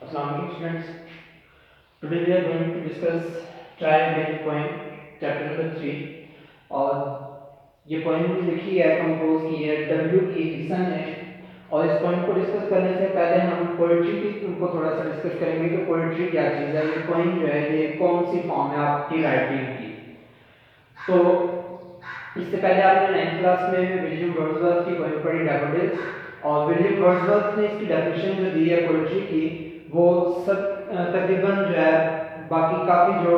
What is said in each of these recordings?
Assalamualaikum students. Today we are going to discuss try again poem chapter number 3 और ये poem लिखी है compose की है डब्ल्यू ई हिसन ने। और इस poem को डिस्कस करने से पहले हम पोएट्री की को थोड़ा सा डिस्कस करेंगे कि पोएट्री क्या चीज़ है। ये poem जो है ये कौन सी फॉर्म है आपकी राइटिंग की। तो इससे पहले आपने 9th क्लास में विलियम वर्ड्सवर्थ की पोएम पढ़ी डैफोडिल्स, और विलियम वर्ड्सवर्थ ने इसकी डेफिनेशन जो दी है पोएट्री की वो सब तकरीबन जो है बाकी काफ़ी जो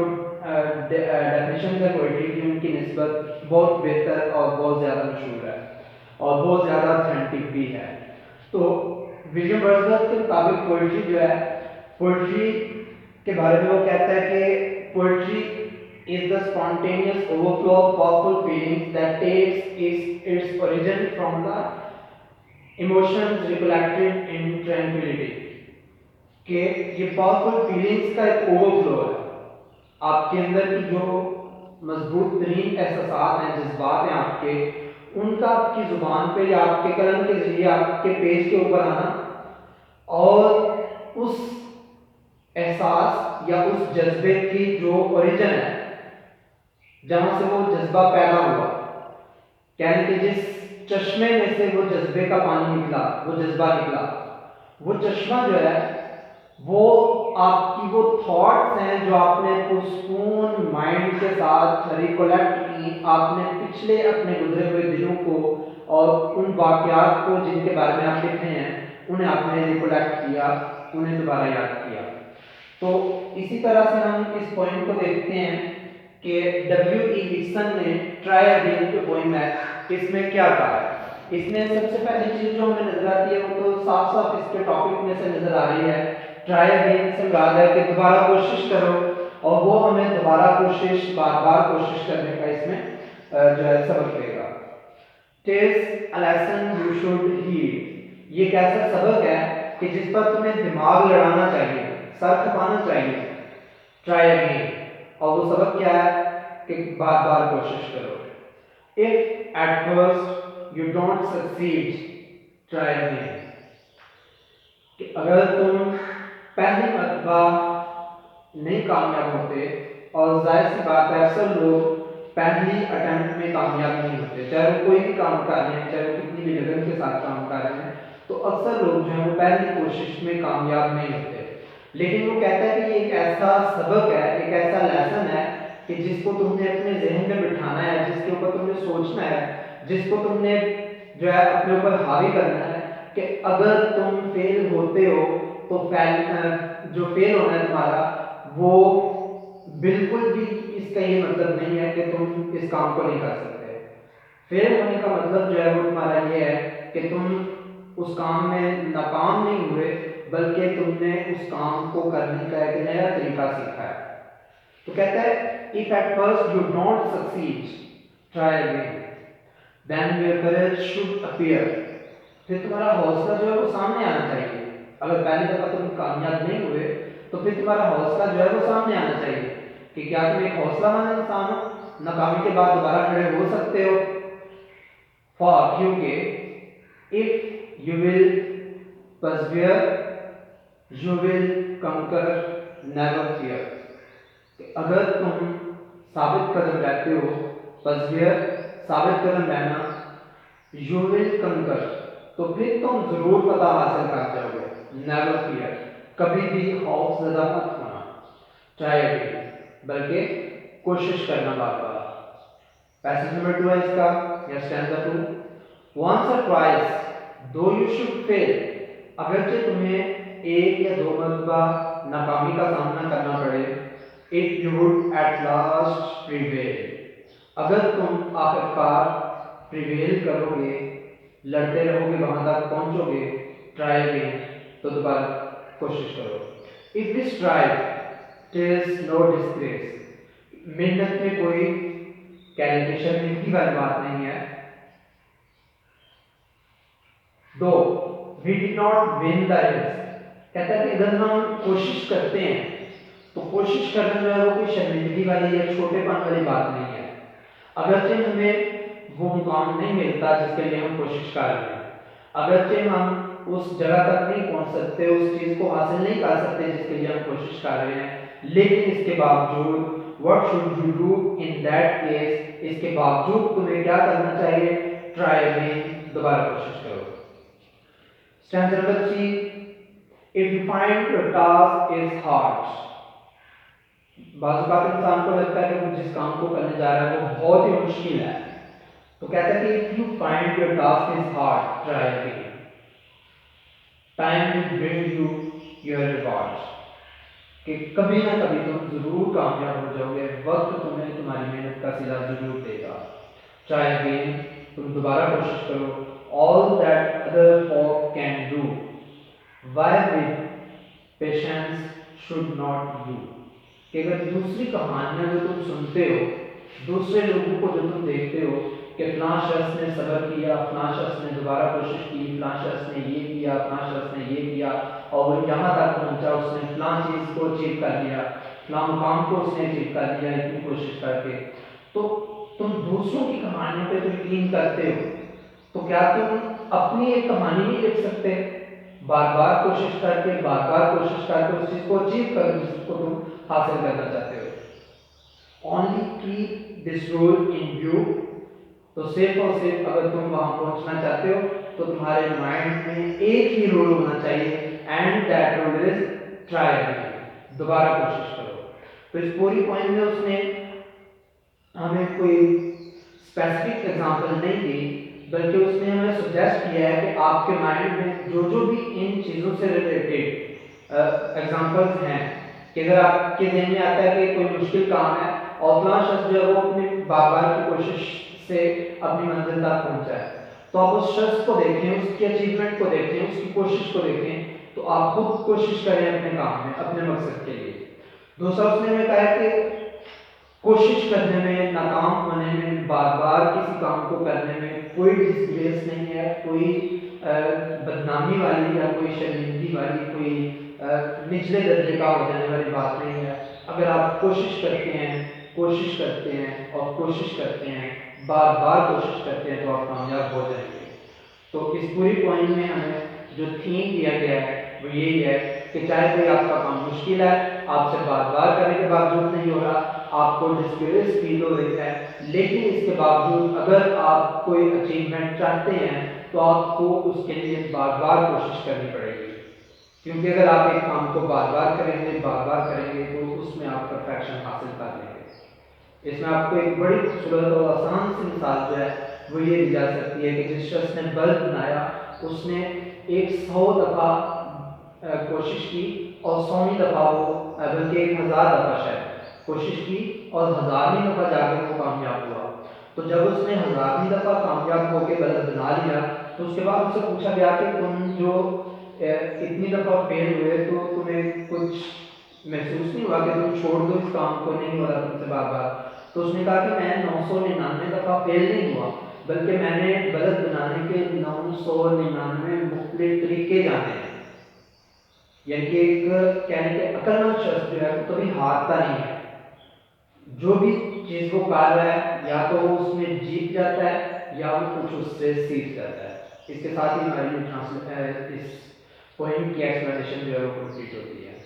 डेफिनेशन है पोएट्री की उनकी निस्बत बहुत बेहतर और बहुत ज़्यादा मशहूर है और बहुत ज़्यादा ऑथेंटिक भी है। तो विलियम वर्ड्सवर्थ के मुताबिक पोएट्री जो है, पोएट्री के बारे में वो कहता है कि poetry is the spontaneous overflow of powerful feelings that takes its origin from the emotions recollected in tranquility। कि ये पावरफुल फीलिंग्स का एक ओवरफ्लो है, आपके अंदर की जो मजबूत तरीन एहसास हैं, जज्बात हैं आपके, उनका आपकी ज़ुबान पे या आपके कलम के जरिए आपके पेज के ऊपर आना और उस एहसास या उस जज्बे की जो ओरिजिन है, जहाँ से वो जज्बा पैदा हुआ, यानी कि जिस चश्मे में से वो जज्बे का पानी निकला, वो जज्बा निकला, वो चश्मा जो है वो आपकी वो थॉट्स हैं जो आपने पुरसकून माइंड के साथ रिकोलेक्ट की, आपने पिछले अपने गुजरे हुए दिनों को और उन वाक़यात को जिनके बारे में आप लिख रहे हैं उन्हें आपने रिकोलेक्ट किया, उन्हें दोबारा याद किया। तो इसी तरह से हम इस पॉइंट को देखते हैं कि डब्ल्यू ई हिक्सन ने ट्राई अगेन जो पोएम है इसमें क्या कहा है। इसमें सबसे पहली चीज़ जो हमें नजर आती है वो तो साफ साफ इसके टॉपिक में से नजर आ रही है। ट्राई अगेन से मुराद है कि दोबारा कोशिश करो, और वो हमें दोबारा कोशिश, बार बार कोशिश करने का इसमें जो है सबक देगा। This a lesson you should heed, ये एक ऐसा सबक है कि जिस पर तुम्हें दिमाग लड़ाना चाहिए, सर खपाना चाहिए। ट्राई अगेन, और वो सबक क्या है कि बार बार कोशिश करो। If at first you don't succeed, try again, कि अगर तुम पहली मरतबा नहीं कामयाब होते, और जाहिर सी बात है अक्सर लोग पहली अटेम्प्ट में कामयाब नहीं होते, चाहे वो कोई भी काम कर रहे हैं, चाहे वो कितनी भी लगन के साथ काम कर रहे हैं, तो अक्सर लोग जो है वो पहली कोशिश में कामयाब नहीं होते। लेकिन वो कहता है कि ये एक ऐसा सबक है, एक ऐसा लेसन है कि जिसको तुमने अपने जहन में बिठाना है, जिसके ऊपर तुमने सोचना है, जिसको तुमने जो है अपने ऊपर हावी करना है कि अगर तुम फेल होते हो तो जो फेल होना है तुम्हारा वो बिल्कुल भी इसका ये मतलब नहीं है कि तुम इस काम को नहीं कर सकते। फेल होने का मतलब जो है वो तुम्हारा ये है कि तुम उस काम में नाकाम नहीं हुए, बल्कि तुमने उस काम को करने का एक नया तरीका सीखा है। तो कहता है if at first you don't succeed, try again, then your courage should appear, फिर तुम्हारा हौसला जो है वो सामने आना चाहिए। अगर पहली दफा तुम कामयाब नहीं हुए तो फिर तुम्हारा हौसला जो है वो सामने आना चाहिए कि क्या तुम एक हौसलामंद इंसान हो, नाकामी के बाद दोबारा खड़े हो सकते हो। फॉर क्योंकि if you will persevere you will कंकर, नेवर फियर, अगर तुम साबित कदम रहते हो, परसिवियर साबित कदम रहना, यू विल कंकर तो फिर तुम जरूर पता हासिल कर जाओगे, नेवर फियर कभी भी खौफ ज़दा मत होना, ट्राई अगेन बल्कि कोशिश करना बार बार। पैसेज नंबर 2 है इसका, या स्टैंजा 2, वंस और ट्वाइस दो यू शुड फेल, अगरचे तुम्हें एक या दो मरतबा नाकामी का सामना करना पड़े, if you would at last prevail, अगर तुम आखिरकार प्रिवेल करोगे, लड़ते रहोगे, वहां तक पहुंचोगे, ट्राई अगेन तो दोबारा कोशिश करो। If this try fails no disgrace, मेहनत में कोई कैलकुलेशन शर्मिंदगी वाली बात नहीं है। Though we did not win the race, कहता है कि अगर हम कोशिश करते हैं तो कोशिश करना जो है वो कोई शर्मिंदगी वाली या छोटेपन वाली बात नहीं है। अगरचे हमें वो मुकाम नहीं मिलता जिसके लिए हम कोशिश कर रहे हैं, अगरचे हम اس جگہ تک نہیں پہنچ سکتے, اس چیز کو حاصل نہیں کر سکتے جس کے لیے ہم کوشش کر رہے ہیں, لیکن اس کے باوجود what should you do in that case, اس کے باوجود تمہیں کیا کرنا چاہیے, try again, دوبارہ کوشش کرو. Stanza number 3, if you find your task is hard, بعض اوقات انسان کو لگتا ہے کہ وہ جس کام کو کرنے جا رہا ہے وہ بہت ہی مشکل ہے, تو کہتا ہے کہ if you find your task is hard, try again, time will bring you your reward, کہ کبھی نہ کبھی تم ضرور کامیاب ہو جاؤ گے, وقت تمہیں تمہاری محنت کا صلہ ضرور دے گا. Try again, تم دوبارہ کوشش کرو. All that other folk can do, why with patience should not you, کہ اگر دوسری کہانیاں جو تم سنتے ہو, دوسرے لوگوں کو جو تم دیکھتے ہو کہ فلاں شخص نے صبر کیا, فلاں شخص نے دوبارہ کوشش کی, فلاں شخص نے یہ کیا, فلاں شخص نے یہ کیا, اور وہ یہاں تک پہنچا, اس نے فلاں چیز کو اچیو کر لیا, فلاں مقام کو اس نے اچیو کر لیا اتنی کوشش کر کے, تو تم دوسروں کی کہانیوں پہ تو یقین کرتے ہو, تو کیا تم اپنی ایک کہانی نہیں لکھ سکتے, بار بار کوشش کر کے, بار بار کوشش کر کے اس چیز کو اچیو کر جس کو تم حاصل کرنا چاہتے ہو. Only keep this rule in view, تو صرف اور صرف اگر تم وہاں پہنچنا چاہتے ہو تو تمہارے مائنڈ میں ایک ہی رول ہونا چاہیے, and that rule is try again, دوبارہ کوشش کرو. تو اس پوری پوائنٹ میں اس نے ہمیں کوئی اسپیسیفک ایگزامپل نہیں دی, بلکہ اس نے ہمیں سجیسٹ کیا ہے کہ آپ کے مائنڈ میں جو بھی ان چیزوں سے ریلیٹڈ ایگزامپلس ہیں, کہ اگر آپ کے ذہن میں آتا ہے کہ کوئی مشکل کام ہے اور فلاں شخص جو ہے وہ اپنی بار بار کی کوشش سے اپنی منزل تک پہنچا ہے, تو آپ اس شخص کو دیکھیں, اس کی اچیومنٹ کو دیکھیں, اس کی کوشش کو دیکھیں, تو آپ خود کوشش کریں اپنے کام میں, اپنے مقصد کے لیے. دوسرا اس نے ہمیں کہا کہ کوشش کرنے میں, ناکام ہونے میں, بار بار کسی کام کو کرنے میں کوئی ڈسگریس نہیں ہے, کوئی بدنامی والی یا کوئی شرمندگی والی, کوئی نچلے درجے کا ہو جانے والی بات نہیں ہے. اگر آپ کوشش کرتے ہیں, کوشش کرتے ہیں اور کوشش کرتے ہیں, بار بار کوشش کرتے ہیں, تو آپ کامیاب ہو جائیں گے. تو اس پوری پوائنٹ میں ہمیں جو تھیم دیا گیا ہے وہ یہی ہے کہ چاہے کوئی آپ کا کام مشکل ہے, آپ سے بار بار کرنے کے باوجود نہیں ہو رہا, آپ کو ڈسکریس فیل ہو رہی ہے, لیکن اس کے باوجود اگر آپ کوئی اچیومنٹ چاہتے ہیں تو آپ کو اس کے لیے بار بار کوشش کرنی پڑے گی, کیونکہ اگر آپ ایک کام کو بار بار کریں گے, بار بار کریں گے, تو اس میں آپ پرفیکشن حاصل کر لیں گے. اس میں آپ کو ایک بڑی خوبصورت اور آسان سی مثال جو ہے وہ یہ دی جا سکتی ہے کہ جس شخص نے بلب بنایا, اس نے 100 دفعہ کوشش کی اور 100ویں دفعہ وہ, بلکہ 1000 دفعہ شاید کوشش کی اور 1000ویں دفعہ جا کے وہ کامیاب ہوا. تو جب اس نے 1000ویں دفعہ کامیاب ہو کے بلب بنا لیا, تو اس کے بعد اسے پوچھا گیا کہ تم جو اتنی دفعہ فیل ہوئے تو تمہیں کچھ محسوس نہیں ہوا کہ تم چھوڑ دو اس کام کو, نہیں ہو رہا تم سے بار بار؟ تو اس نے کہا کہ میں 999 دفعہ فیل نہیں ہوا, بلکہ میں نے بلب بنانے کے 999 مختلف طریقے جانے ہیں. یعنی کہ ایک کہنے کے عقل مند شخص جو ہے وہ کبھی ہارتا نہیں ہے, جو بھی چیز کو کر رہا ہے یا تو وہ اس میں جیت جاتا ہے یا وہ کچھ اس سے سیکھ جاتا ہے. اس کے ساتھ ہی ہماری اس پوائنٹ کی ایکسپلینیشن جو ہے وہ کمپلیٹ ہوتی ہے.